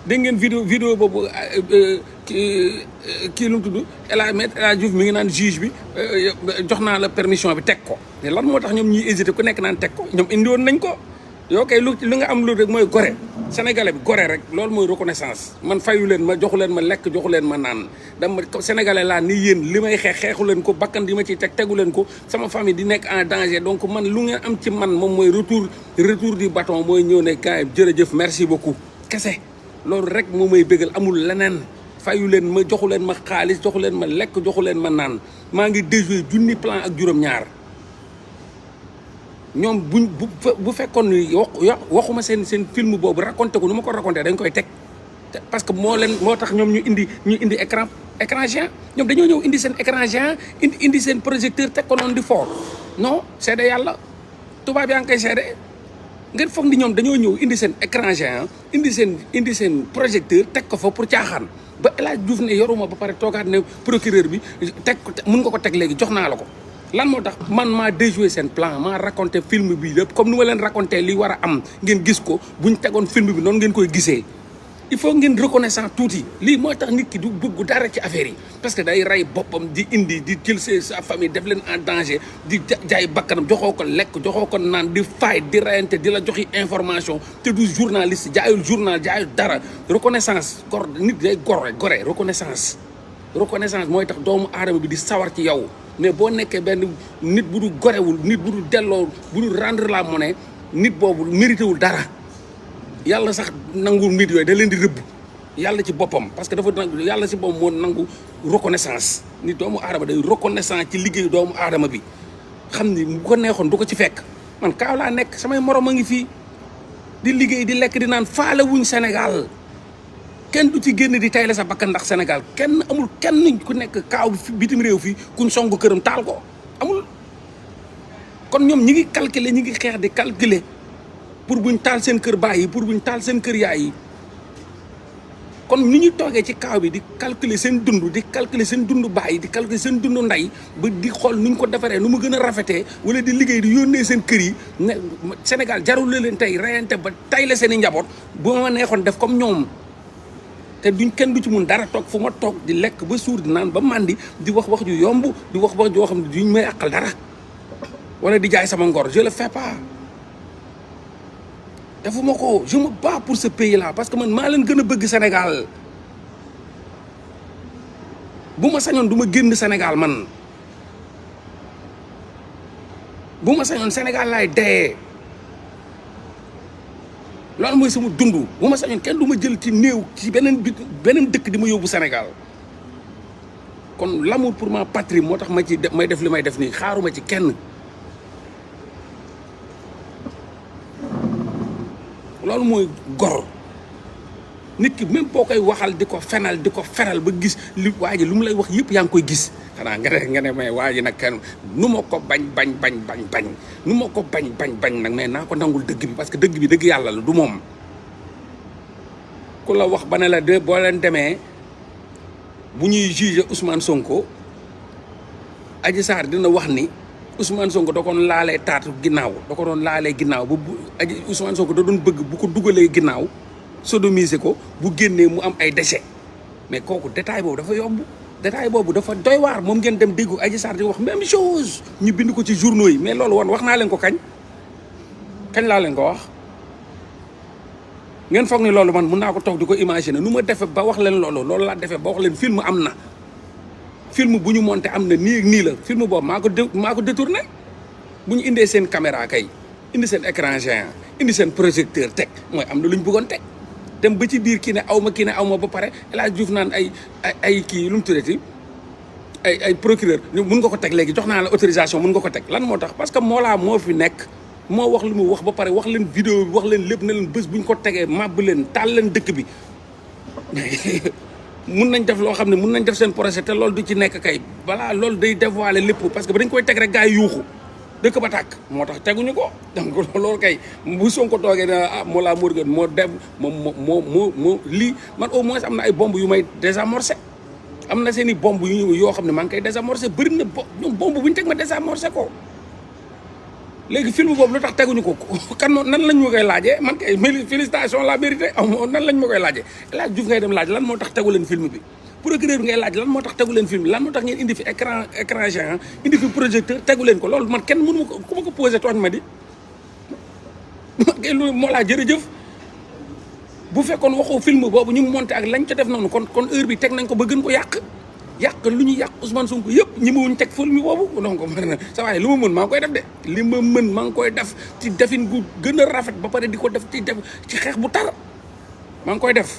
dégg ngeen vidéo boobu kii lu mu tudd El Hadj Diouf mi ngi naan juge bi jox naa la permission bi teg ko te lan moo tax ñoom ñuy hésité ku nekk naan teg ko ñoom indi woon nañ ko yow kay lu nga am lu rek mooy gore sénégalais bi gore rek loolu mooy reconnaissance man fayu leen ma joxu leen ma lekk joxu leen ma naan dama sénégalais laa ni yéen li may xeexu leen ko bakkan di ma ciy tegu leen ko sama famille di nekk en danger donc man lu ngeen am ci man moom mooy retour du bâton mooy ñëw ne gars yi jërëjëf merci beaucoup kese loolu rek moo may bégal amul leneen fayu leen ma joxu leen ma xaalis joxu leen ma lekk joxu leen ma naan maa ngi déjoué junni plan ak juróom-ñaar ñoom bu fekkoon ni waxuma seen film boobu raconté ko nu ma ko raconté dañ koy teg parce que moo tax ñoom ñu indi écran géant ñoom dañoo ñëw indi seen écran géant indi seen projecteur teg ko noonu di fort non seede yàlla tubaab yaa ngi koy seede ngeen foog ni ñoom dañoo ñëw indi seen écran géant indi seen projecteur teg ko fa pour caaxaan ba El Hadj Diouf ne yoruma ba pare toogaat ne procureur bi teg ko mun nga ko teg léegi jox naa la ko lan moo tax man maa déjoué seen plan maa raconté film bi lépp comme ni ma leen raconté li war a am ngeen gis ko buñ tegoon film bi noonu ngeen koy gisee il faut ngeen reconnaissant tuuti lii moo tax nit ki du bëgg dara ci affaire yi parce que day rey boppam di indi di jël sa famille def leen en danger di jaay bakkanam joxoo ko lekk joxoo ko naan di fay di reyante di la joxi information te du journaliste jaayul journal jaayul dara reconnaissance nit day gore reconnaissance mooy tax doomu aadama bi di sawar ci yow mais boo nekkee benn nit bu du gorewul nit bu du delloo bu du rendre la monnaie nit boobu mérité wul dara yàlla sax nangu nit yooyu da leen di rëbb yàlla ci boppam parce que dafa yàlla ci boppam moo nangu reconnaissance nit doomu aadama day reconnaissance ci liggéeyu doomu aadama bi xam ni bu ko neexoon du ko ci fekk man kaaw laa nekk samay morom a ngi fii di liggéey di lekk di naan faale wuñ Sénégal kenn du ci génn di tayle sa bakkan ndax Sénégal kenn amul kenn ku nekk kaaw bitim réew fii kuñ song këram taal ko amul kon ñoom ñi ngi calculer ñi ngi xeex di calculer pour buñ taal seen kër baay yi pour buñ taal seen kër yaay yi kon ni ñu toogee ci kaaw bi di calculer seen dund di calculer seen dund baay yi di calculer seen dund ndey ba di xool nu ñu ko defaree nu mu gën a rafetee wala di liggéey di yónnee seen kër yi ne Sénégal jarul leen tey reyante ba tayle seen i njaboot bu ma neexoon def comme ñoom te duñ kenn du ci mun dara toog fu ma toog di lekk ba suur di naan ba màndi di wax ju yomb di wax joo xam ne duñ may àqal dara wala di jaay sama ngor je le fais pas defuma ko je me bats pour ce pays là parce que man maa leen gën a bëgg Sénégal bu ma sañoon du ma génn Sénégal man bu ma sañoon Sénégal laay dee loolu mooy sama dund bu ma sañoon kenn du ma jël ci néew ci beneen dëkk di ma yóbbu Sénégal kon l'amour pour ma patrie moo tax may def li may def nii xaaruma ci kenn loolu mooy gor nit ki même boo koy waxal di ko fenal ba gis li waa ji lu mu lay wax yëpp yaa ngi koy gis xanaa nga ne may waa ji nag kenn nu ma ko bañ nu ma ko bañ nag mais naa ko nangul dëgg bi parce que dëgg bi dëgg yàlla la du moom ku la wax ba ne la de boo leen demee bu ñuy juger Ousmane Sonko Adji Sarr dina wax ni Ousmane Sonko da ko doon laalee taatu ginnaaw da ko doon laalee ginnaaw ba Ousmane Sonko da doon bëgg bu ko dugalee ginnaaw sodomiser ko bu génnee mu am ay déchets mais kooku détail boobu dafa yomb détail boobu dafa doy waar moom ngeen dem déggu Adji Sarr di wax même chose ñu bind ko ci journaux yi mais loolu woon wax naa leen ko kañ laa leen ko wax ngeen foog ni loolu man mun naa ko toog di ko imaginer nu ma defe ba wax leen loolu laa defee ba wax leen film am na film bu ñu monté am na nii ak nii la film boobu maa ko détourné bu ñu indee seen caméra kay indi seen écran géant indi seen projecteur teg mooy am na lu ñu bëggoon teg dem ba ci biir kii ne aw ma ba pare El Hadj Diouf naan ay kii lu mu tuddati ay procureur mun nga ko teg léegi jox naa la autorisation mun nga ko teg lan moo tax parce que Mollah moo fi nekk moo wax lu mu wax ba pare wax leen vidéo bi wax leen lépp ne leen bés bu ñu ko tegee màbb leen taal leen dëkk bi mun nañ def loo xam ne mun nañ def seen projet te loolu du ci nekk kay voilà loolu day dévoiler lépp parce que ba dañ koy teg rek gars yi yuuxu dëkk ba tàkk moo tax teguñu ko donc loolu kay bu Sonko toogee ne Mollah Morgun moo def moo lii man au moins am na ay bomb yu may désamorcé am na seen i bomb yoo xam ne maa ngi koy désamorcé bëri na ñoom bomb bu ñu teg ma désamorcé ko léegi film boobu lu tax teguñu ko kan moo nan lañ ma koy laajee man kay félicitation la vérité nan lañ ma koy laajee El Hadj Diouf ngay dem laaj lan moo tax tegu leen film bi procureur bi ngay laaj lan moo tax tegu leen film bi lan moo tax ngeen indi fi écran géant indi fi projecteur tegu leen ko loolu man kenn mënu ma ko ku ma ko posé tooñ ma di man kay loolu moo laa jërëjëf bu fekkoon waxoo film boobu ñu monté ak lañ ca def noonu kon heure bi teg nañ ko ba gën ko yàq lu ñu yàq Ousmane Sonko yëpp ñi ma wuñ teg film boobu donc man na sa waaye li ma mën maa ngi koy def de li ma mën maa ngi koy def ci defin gu gën a rafet ba pare di ko def ci xeex bu tar maa ngi koy def